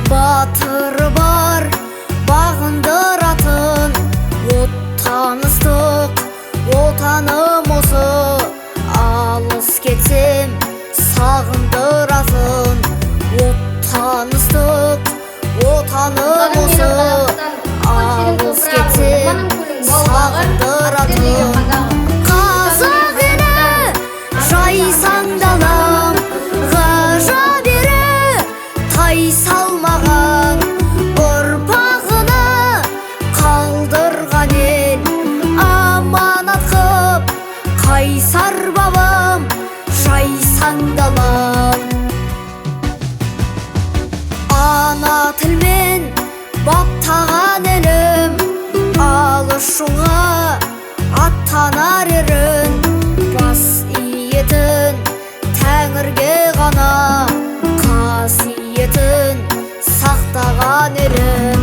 Батыры бар, бағындыратын, таныстық, отаным осы. Алыс кетсем, сағындыратын, таныстық, отаным осы. Алыс кетсем, сағындыратын. Қазақ елі жайсаң далам, ғажап ері тай салмаған, ұрпағына қалдырған ел. Аманат қып қайсар бабам, жайсаң далам. Ана тілмен баптаған елім, алыс-жұлға аттанар ерін. Бас иетін Тәңірге ғана, қасиетін сақтаған елім.